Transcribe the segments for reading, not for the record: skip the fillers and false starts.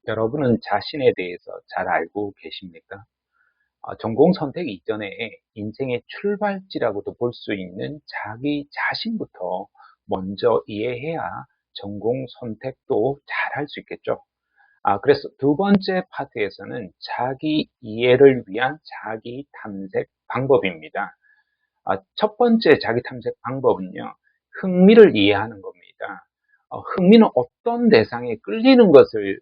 여러분은 자신에 대해서 잘 알고 계십니까? 전공 선택 이전에 인생의 출발지라고도 볼 수 있는 자기 자신부터 먼저 이해해야 전공 선택도 잘 할 수 있겠죠. 그래서 두 번째 파트에서는 자기 이해를 위한 자기 탐색 방법입니다. 첫 번째 자기 탐색 방법은요, 흥미를 이해하는 겁니다. 흥미는 어떤 대상에 끌리는 것을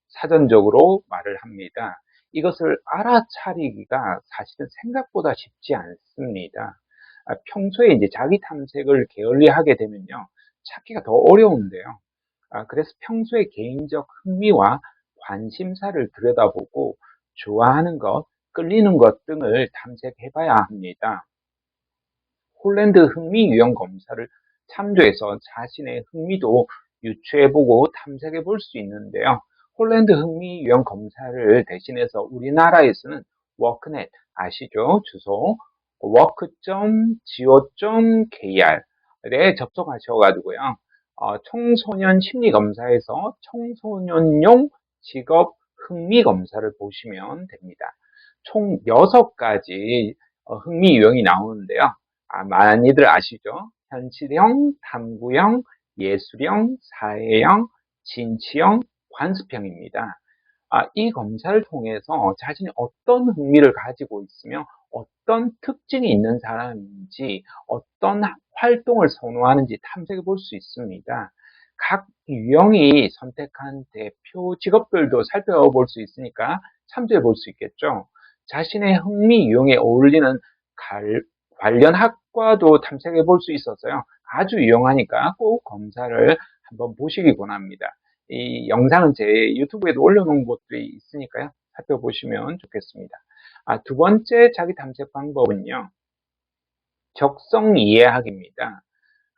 사전적으로 말을 합니다. 이것을 알아차리기가 사실은 생각보다 쉽지 않습니다. 평소에 이제 자기 탐색을 게을리하게 되면요, 찾기가 더 어려운데요. 그래서 평소에 개인적 흥미와 관심사를 들여다보고 좋아하는 것, 끌리는 것 등을 탐색해 봐야 합니다. 홀랜드 흥미 유형 검사를 참조해서 자신의 흥미도 유추해보고 탐색해 볼 수 있는데요. 홀랜드 흥미 유형 검사를 대신해서 우리나라에서는 워크넷 아시죠? 주소 work.go.kr에 접속하셔가지고요. 청소년 심리검사에서 청소년용 직업 흥미 검사를 보시면 됩니다. 총 6가지 흥미 유형이 나오는데요. 많이들 아시죠? 현실형, 탐구형, 예술형, 사회형, 진취형, 관습형입니다. 이 검사를 통해서 자신이 어떤 흥미를 가지고 있으며 어떤 특징이 있는 사람인지 어떤 활동을 선호하는지 탐색해 볼 수 있습니다. 각 유형이 선택한 대표 직업들도 살펴볼 수 있으니까 참조해 볼 수 있겠죠. 자신의 흥미 유형에 어울리는 관련 학과도 탐색해 볼 수 있어서요. 아주 유용하니까 꼭 검사를 한번 보시기 권합니다. 이 영상은 제 유튜브에도 올려놓은 것들이 있으니까요. 살펴보시면 좋겠습니다. 두 번째 자기 탐색 방법은요. 적성 이해하기입니다.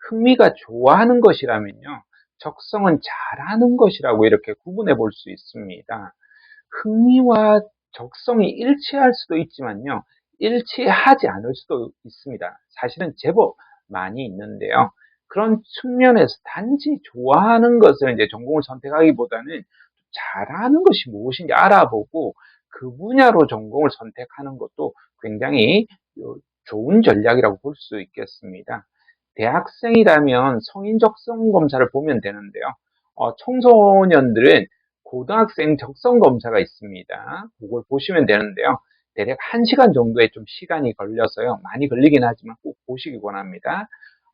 흥미가 좋아하는 것이라면요. 적성은 잘하는 것이라고 이렇게 구분해 볼 수 있습니다. 흥미와 적성이 일치할 수도 있지만요. 일치하지 않을 수도 있습니다. 사실은 제법 많이 있는데요. 그런 측면에서 단지 좋아하는 것을 이제 전공을 선택하기보다는 잘하는 것이 무엇인지 알아보고 그 분야로 전공을 선택하는 것도 굉장히 좋은 전략이라고 볼 수 있겠습니다. 대학생이라면 성인 적성 검사를 보면 되는데요. 청소년들은 고등학생 적성 검사가 있습니다. 그걸 보시면 되는데요. 대략 1시간 정도의 좀 시간이 걸려서요. 많이 걸리긴 하지만 꼭 보시기 원합니다.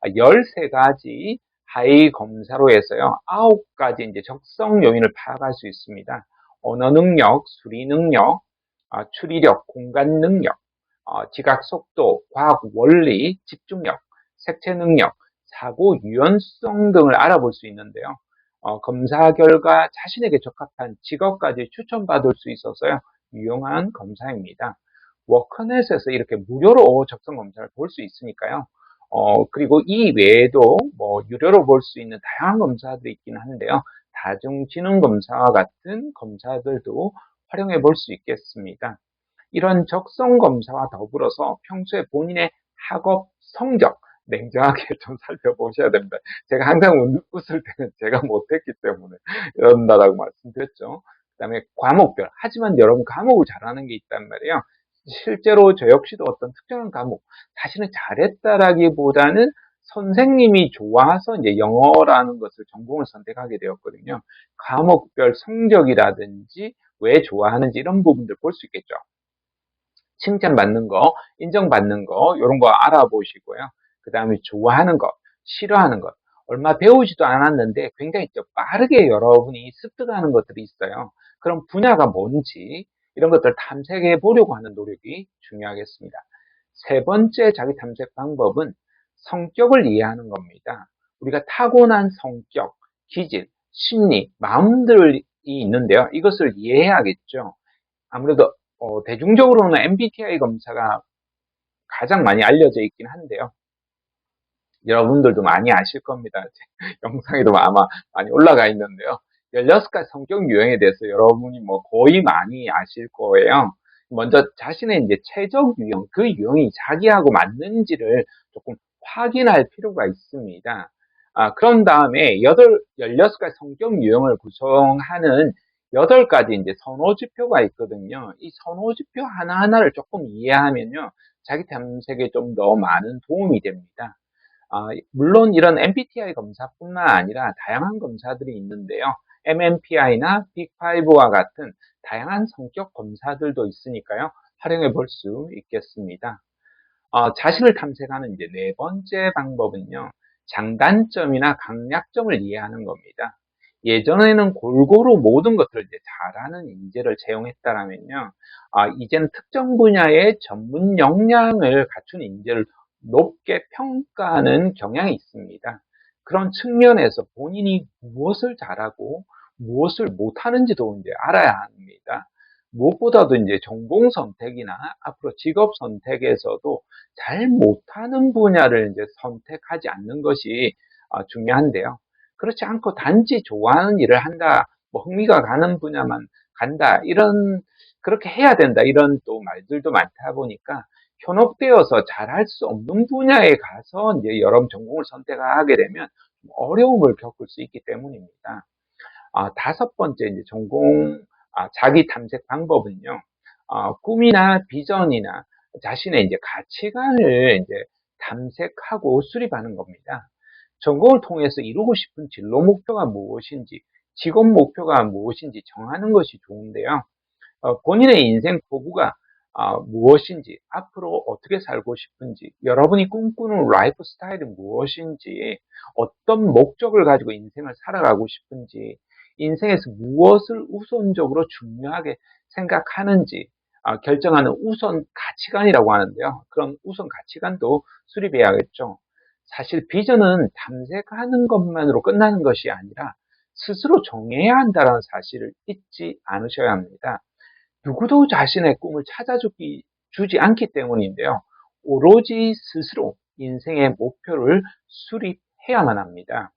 13가지 하위 검사로 해서요. 9가지 이제 적성 요인을 파악할 수 있습니다. 언어 능력, 수리 능력, 추리력, 공간 능력, 지각 속도, 과학 원리, 집중력, 색채 능력, 사고 유연성 등을 알아볼 수 있는데요. 검사 결과 자신에게 적합한 직업까지 추천받을 수 있어서요. 유용한 검사입니다. 워커넷에서 이렇게 무료로 적성 검사를 볼 수 있으니까요. 그리고 이 외에도 뭐 유료로 볼 수 있는 다양한 검사들이 있긴 한데요. 다중지능검사와 같은 검사들도 활용해 볼 수 있겠습니다. 이런 적성 검사와 더불어서 평소에 본인의 학업 성적 냉정하게 좀 살펴보셔야 됩니다. 제가 항상 웃을 때는 제가 못했기 때문에 이런다라고 말씀드렸죠. 그 다음에 과목별. 하지만 여러분 과목을 잘하는 게 있단 말이에요. 실제로 저 역시도 어떤 특정한 과목, 자신은 잘했다라기보다는 선생님이 좋아서 이제 영어라는 것을 전공을 선택하게 되었거든요. 과목별 성적이라든지 왜 좋아하는지 이런 부분들 볼 수 있겠죠. 칭찬받는 거, 인정받는 거, 이런 거 알아보시고요. 그 다음에 좋아하는 것, 싫어하는 것. 얼마 배우지도 않았는데 굉장히 빠르게 여러분이 습득하는 것들이 있어요. 그럼 분야가 뭔지 이런 것들 탐색해 보려고 하는 노력이 중요하겠습니다. 세 번째 자기 탐색 방법은 성격을 이해하는 겁니다. 우리가 타고난 성격, 기질, 심리, 마음들이 있는데요. 이것을 이해해야겠죠. 아무래도 대중적으로는 MBTI 검사가 가장 많이 알려져 있긴 한데요. 여러분들도 많이 아실 겁니다. 영상에도 아마 많이 올라가 있는데요. 16가지 성격 유형에 대해서 여러분이 뭐 거의 많이 아실 거예요. 먼저 자신의 이제 최적 유형, 그 유형이 자기하고 맞는지를 조금 확인할 필요가 있습니다. 그런 다음에 16가지 성격 유형을 구성하는 8가지 이제 선호지표가 있거든요. 이 선호지표 하나하나를 조금 이해하면요. 자기 탐색에 좀 더 많은 도움이 됩니다. 물론 이런 MBTI 검사뿐만 아니라 다양한 검사들이 있는데요. MMPI나 빅5와 같은 다양한 성격 검사들도 있으니까요. 활용해 볼 수 있겠습니다. 자신을 탐색하는 이제 네 번째 방법은요. 장단점이나 강약점을 이해하는 겁니다. 예전에는 골고루 모든 것들을 이제 잘하는 인재를 채용했다라면요. 이제는 특정 분야의 전문 역량을 갖춘 인재를 높게 평가하는 경향이 있습니다. 그런 측면에서 본인이 무엇을 잘하고 무엇을 못하는지도 이제 알아야 합니다. 무엇보다도 이제 전공 선택이나 앞으로 직업 선택에서도 잘 못하는 분야를 이제 선택하지 않는 것이 중요한데요. 그렇지 않고 단지 좋아하는 일을 한다, 뭐 흥미가 가는 분야만 간다, 그렇게 해야 된다, 이런 또 말들도 많다 보니까 현혹되어서 잘할 수 없는 분야에 가서 이제 여러 전공을 선택하게 되면 어려움을 겪을 수 있기 때문입니다. 5번째 이제 자기 탐색 방법은요. 꿈이나 비전이나 자신의 이제 가치관을 이제 탐색하고 수립하는 겁니다. 전공을 통해서 이루고 싶은 진로 목표가 무엇인지, 직업 목표가 무엇인지 정하는 것이 좋은데요. 본인의 인생 포부가 무엇인지, 앞으로 어떻게 살고 싶은지, 여러분이 꿈꾸는 라이프 스타일이 무엇인지, 어떤 목적을 가지고 인생을 살아가고 싶은지, 인생에서 무엇을 우선적으로 중요하게 생각하는지 결정하는 우선 가치관이라고 하는데요. 그런 우선 가치관도 수립해야겠죠. 사실 비전은 탐색하는 것만으로 끝나는 것이 아니라 스스로 정해야 한다는 사실을 잊지 않으셔야 합니다. 누구도 자신의 꿈을 주지 않기 때문인데요. 오로지 스스로 인생의 목표를 수립해야만 합니다.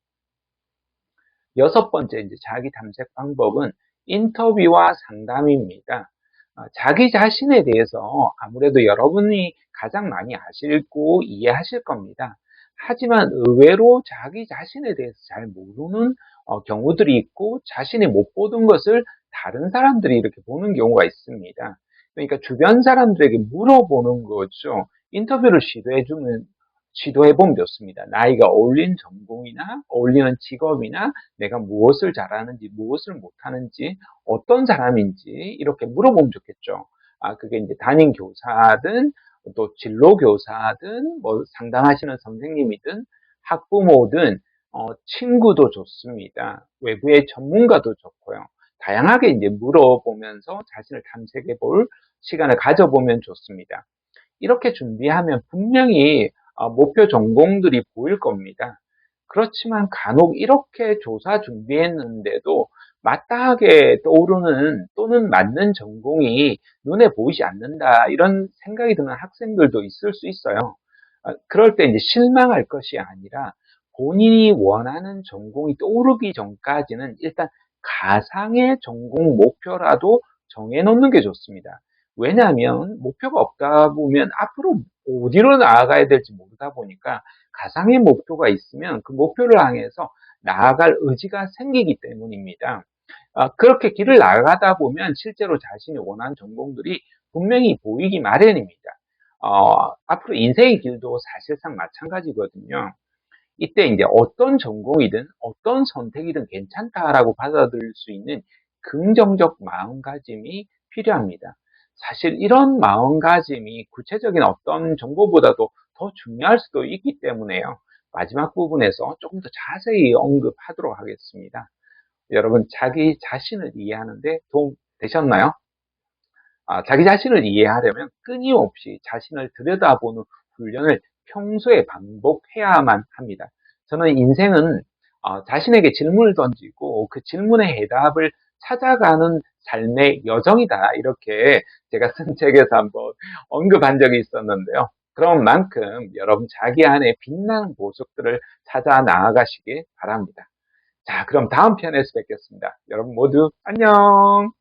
6번째 이제 자기 탐색 방법은 인터뷰와 상담입니다. 자기 자신에 대해서 아무래도 여러분이 가장 많이 아시고 이해하실 겁니다. 하지만 의외로 자기 자신에 대해서 잘 모르는 경우들이 있고 자신이 못 보던 것을 다른 사람들이 이렇게 보는 경우가 있습니다. 그러니까 주변 사람들에게 물어보는 거죠. 인터뷰를 시도해보면 좋습니다. 나이가 어울리는 전공이나 어울리는 직업이나 내가 무엇을 잘하는지 무엇을 못하는지 어떤 사람인지 이렇게 물어보면 좋겠죠. 그게 이제 담임 교사든 또 진로 교사든 뭐 상담하시는 선생님이든 학부모든 친구도 좋습니다. 외부의 전문가도 좋고요. 다양하게 이제 물어보면서 자신을 탐색해 볼 시간을 가져보면 좋습니다. 이렇게 준비하면 분명히 목표 전공들이 보일 겁니다. 그렇지만 간혹 이렇게 조사 준비했는데도 마땅하게 떠오르는 또는 맞는 전공이 눈에 보이지 않는다 이런 생각이 드는 학생들도 있을 수 있어요. 그럴 때 이제 실망할 것이 아니라 본인이 원하는 전공이 떠오르기 전까지는 일단 가상의 전공 목표라도 정해놓는 게 좋습니다. 왜냐하면 목표가 없다 보면 앞으로 어디로 나아가야 될지 모르다 보니까 가상의 목표가 있으면 그 목표를 향해서 나아갈 의지가 생기기 때문입니다. 그렇게 길을 나가다 보면 실제로 자신이 원하는 전공들이 분명히 보이기 마련입니다. 앞으로 인생의 길도 사실상 마찬가지거든요. 이때 이제 어떤 전공이든 어떤 선택이든 괜찮다라고 받아들일 수 있는 긍정적 마음가짐이 필요합니다. 사실 이런 마음가짐이 구체적인 어떤 정보보다도 더 중요할 수도 있기 때문에요. 마지막 부분에서 조금 더 자세히 언급하도록 하겠습니다. 여러분, 자기 자신을 이해하는데 도움 되셨나요? 자기 자신을 이해하려면 끊임없이 자신을 들여다보는 훈련을 평소에 반복해야만 합니다. 저는 인생은 자신에게 질문을 던지고 그 질문의 해답을 찾아가는 삶의 여정이다. 이렇게 제가 쓴 책에서 한번 언급한 적이 있었는데요. 그런 만큼 여러분 자기 안에 빛나는 보석들을 찾아 나아가시길 바랍니다. 자, 그럼 다음 편에서 뵙겠습니다. 여러분 모두 안녕!